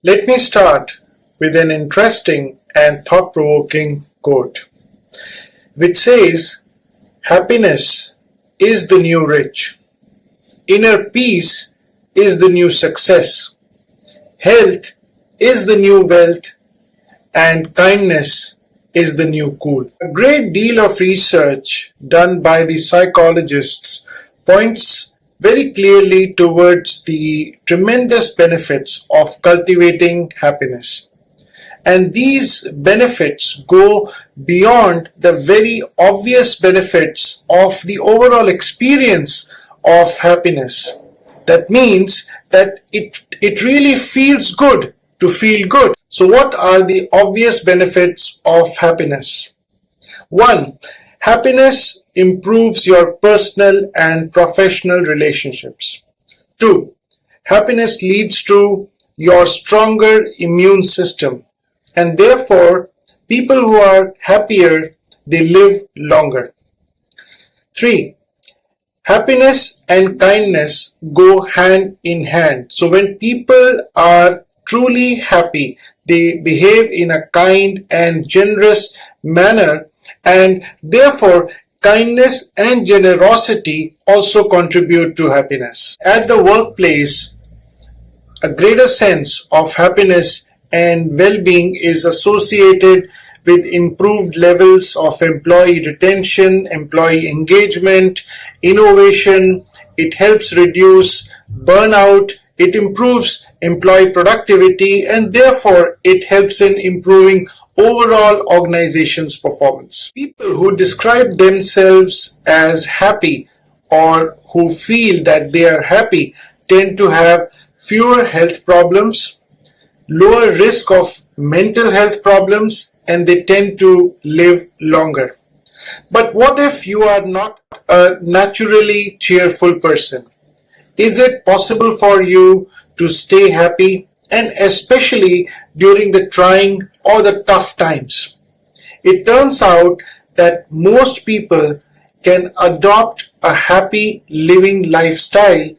Let me start with an interesting and thought-provoking quote, which says, happiness is the new rich, inner peace is the new success, health is the new wealth, and kindness is the new cool. A great deal of research done by the psychologists points very clearly towards the tremendous benefits of cultivating happiness. And these benefits go beyond the very obvious benefits of the overall experience of happiness. That means that it really feels good to feel good. So what are the obvious benefits of happiness? 1. Happiness improves your personal and professional relationships. 2. Happiness leads to your stronger immune system, and therefore people who are happier, they live longer. 3. Happiness and kindness go hand in hand. So when people are truly happy, they behave in a kind and generous manner, and therefore kindness and generosity also contribute to happiness. At the workplace, a greater sense of happiness and well-being is associated with improved levels of employee retention, employee engagement, innovation. It helps reduce burnout, it improves employee productivity, and therefore it helps in improving overall organization's performance. People who describe themselves as happy or who feel that they are happy tend to have fewer health problems, lower risk of mental health problems, and they tend to live longer. But what if you are not a naturally cheerful person? Is it possible for you to stay happy, and especially during the trying or the tough times? It turns out that most people can adopt a happy living lifestyle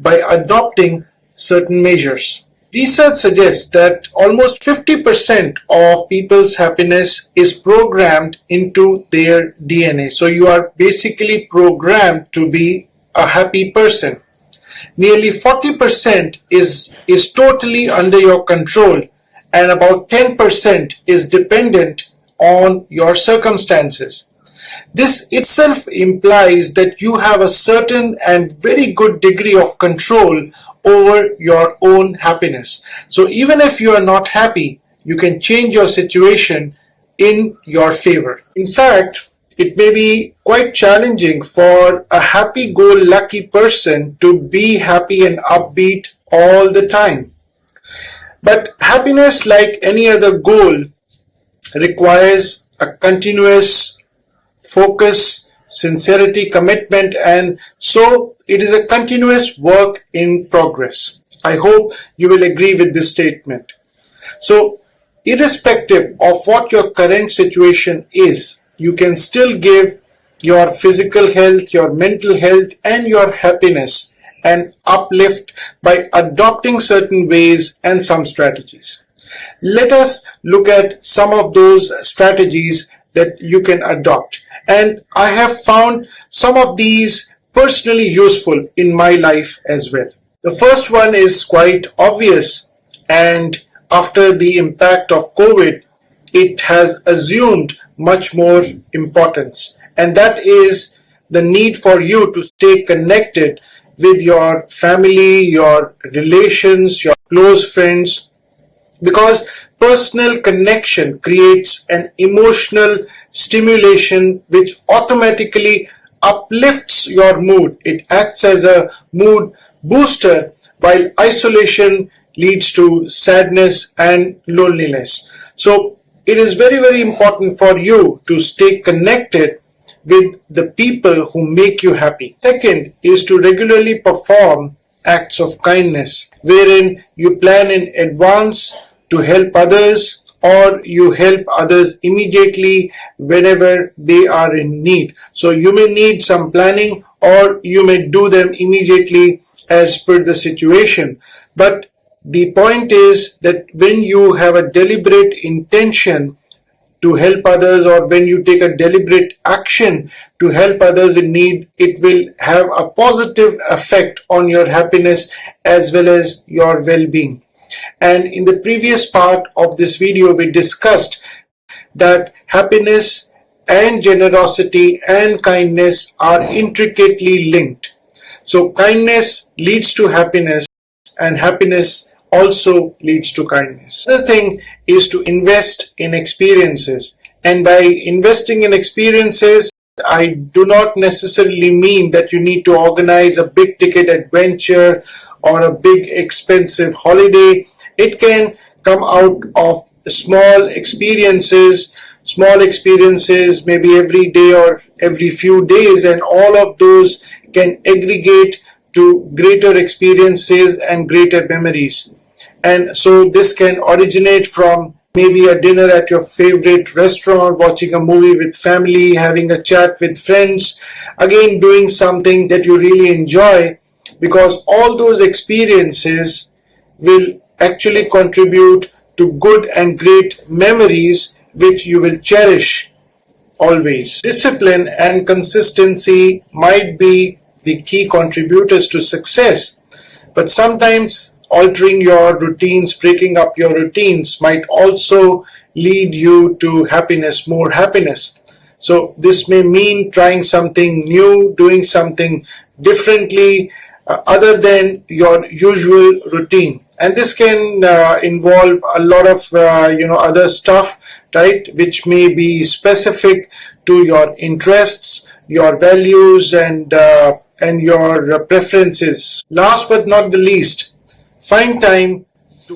by adopting certain measures. Research suggests that almost 50% of people's happiness is programmed into their DNA. So you are basically programmed to be a happy person. Nearly 40% is totally under your control, and about 10% is dependent on your circumstances. This itself implies that you have a certain and very good degree of control over your own happiness. So even if you are not happy, you can change your situation in your favor. In fact, it may be quite challenging for a happy-go-lucky person to be happy and upbeat all the time. But happiness, like any other goal, requires a continuous focus, sincerity, commitment, and so it is a continuous work in progress. I hope you will agree with this statement. So, irrespective of what your current situation is, you can still give your physical health, your mental health, and your happiness an uplift by adopting certain ways and some strategies. Let us look at some of those strategies that you can adopt. And I have found some of these personally useful in my life as well. The first one is quite obvious, and after the impact of COVID, it has assumed much more importance. And that is the need for you to stay connected with your family, your relations, your close friends, because personal connection creates an emotional stimulation which automatically uplifts your mood. It acts as a mood booster, while isolation leads to sadness and loneliness. So it is very, very important for you to stay connected with the people who make you happy. Second is to regularly perform acts of kindness, wherein you plan in advance to help others, or you help others immediately whenever they are in need. So you may need some planning, or you may do them immediately as per the situation. But The point is that when you have a deliberate intention to help others, or when you take a deliberate action to help others in need, it will have a positive effect on your happiness as well as your well-being. And in the previous part of this video, we discussed that happiness and generosity and kindness are intricately linked. So kindness leads to happiness, and happiness also leads to kindness. The thing is to invest in experiences. And by investing in experiences, I do not necessarily mean that you need to organize a big ticket adventure or a big expensive holiday. It can come out of small experiences, maybe every day or every few days, and all of those can aggregate to greater experiences and greater memories. And so this can originate from maybe a dinner at your favorite restaurant, watching a movie with family, having a chat with friends, again doing something that you really enjoy, because all those experiences will actually contribute to good and great memories which you will cherish always. Discipline and consistency might be the key contributors to success, but sometimes altering your routines, breaking up your routines might also lead you to happiness, more happiness. So this may mean trying something new, doing something differently other than your usual routine. And this can involve a lot of other stuff, right, which may be specific to your interests, your values, and your preferences. Last but not the least, find time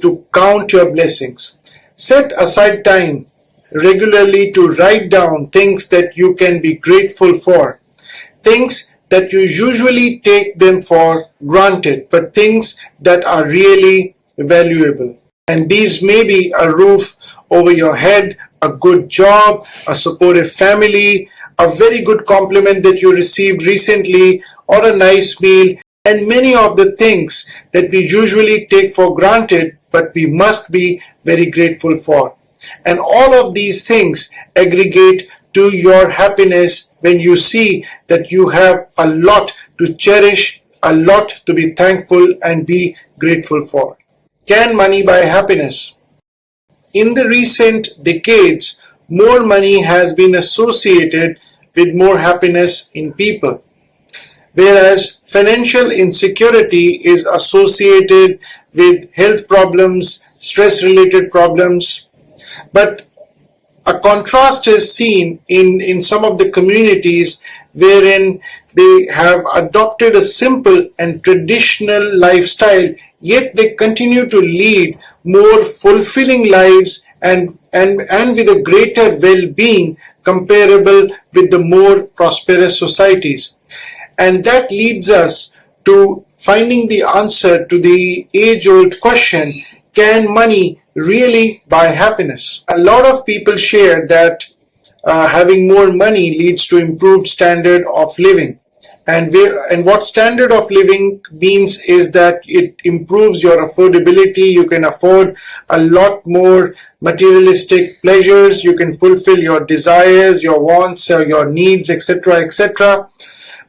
to count your blessings. Set aside time regularly to write down things that you can be grateful for, things that you usually take them for granted, but things that are really valuable. And these may be a roof over your head, a good job, a supportive family, a very good compliment that you received recently, or a nice meal, and many of the things that we usually take for granted, but we must be very grateful for. And all of these things aggregate to your happiness when you see that you have a lot to cherish, a lot to be thankful and be grateful for. Can money buy happiness? In the recent decades, more money has been associated with more happiness in people, whereas financial insecurity is associated with health problems, stress-related problems. But a contrast is seen in some of the communities wherein they have adopted a simple and traditional lifestyle, yet they continue to lead more fulfilling lives and with a greater well-being comparable with the more prosperous societies. And that leads us to finding the answer to the age-old question, can money really buy happiness? A lot of people share that having more money leads to improved standard of living. And what standard of living means is that it improves your affordability. You can afford a lot more materialistic pleasures. You can fulfill your desires, your wants, your needs, etc., etc.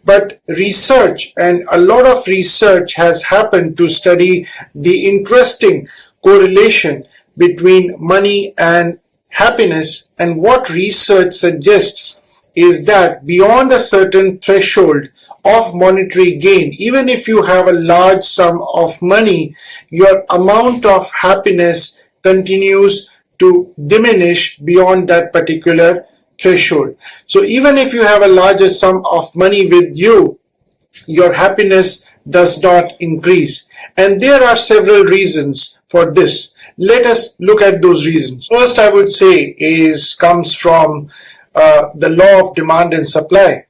But research, and a lot of research has happened to study the interesting correlation between money and happiness. And what research suggests is that beyond a certain threshold of monetary gain, even if you have a large sum of money, your amount of happiness continues to diminish beyond that particular threshold. So even if you have a larger sum of money with you, your happiness does not increase. And there are several reasons for this. Let us look at those reasons. First, I would say comes from the law of demand and supply.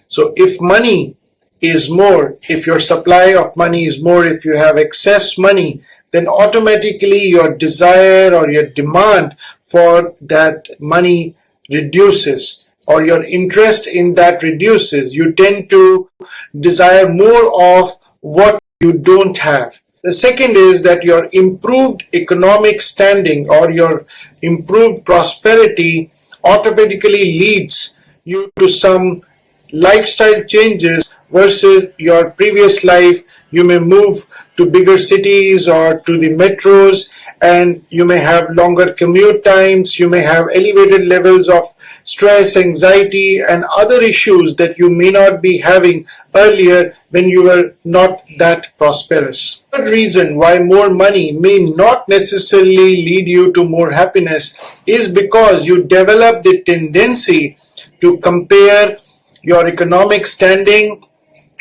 So if money is more, if your supply of money is more, if you have excess money, then automatically your desire or your demand for that money reduces, or your interest in that reduces. You tend to desire more of what you don't have. The second is that your improved economic standing or your improved prosperity automatically leads you to some lifestyle changes versus your previous life. You may move to bigger cities or to the metros, and you may have longer commute times. You may have elevated levels of stress, anxiety, and other issues that you may not be having earlier when you were not that prosperous. The third reason why more money may not necessarily lead you to more happiness is because you develop the tendency to compare your economic standing,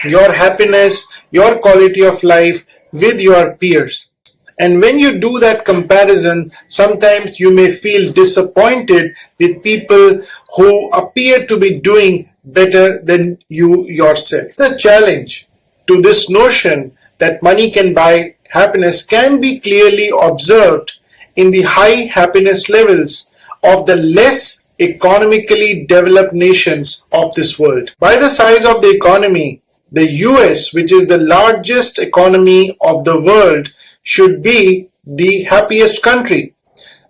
your happiness, your quality of life with your peers. And when you do that comparison, sometimes you may feel disappointed with people who appear to be doing better than you yourself. The challenge to this notion that money can buy happiness can be clearly observed in the high happiness levels of the less economically developed nations of this world. By the size of the economy, the US, which is the largest economy of the world, should be the happiest country.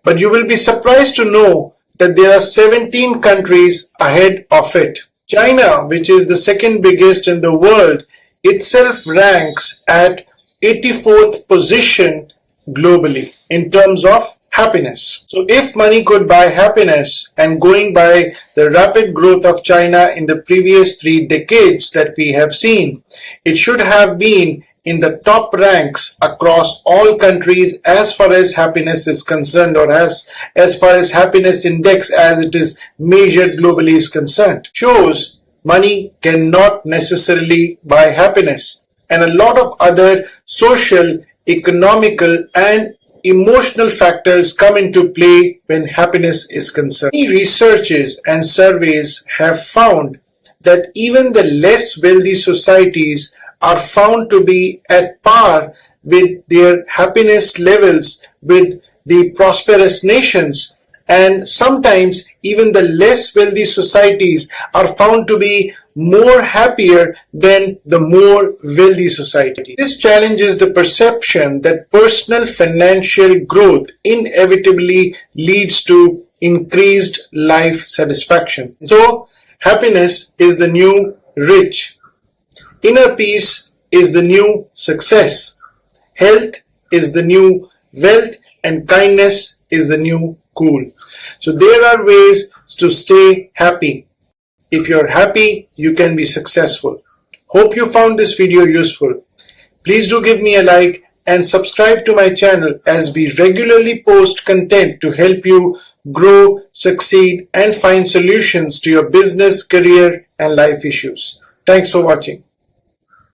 But you will be surprised to know that there are 17 countries ahead of it. China, which is the second biggest in the world, itself ranks at 84th position globally in terms of happiness. So if money could buy happiness, and going by the rapid growth of China in the previous 3 decades that we have seen, it should have been in the top ranks across all countries as far as happiness is concerned, or as far as happiness index as it is measured globally is concerned. Shows money cannot necessarily buy happiness, and a lot of other social, economical, and emotional factors come into play when happiness is concerned. Many researches and surveys have found that even the less wealthy societies are found to be at par with their happiness levels with the prosperous nations, and sometimes even the less wealthy societies are found to be more happier than the more wealthy society. This challenges the perception that personal financial growth inevitably leads to increased life satisfaction. So, happiness is the new rich. Inner peace is the new success. Health is the new wealth, and kindness is the new cool. So there are ways to stay happy. If you're happy, you can be successful. Hope you found this video useful. Please do give me a like and subscribe to my channel, as we regularly post content to help you grow, succeed, and find solutions to your business, career, and life issues. Thanks for watching.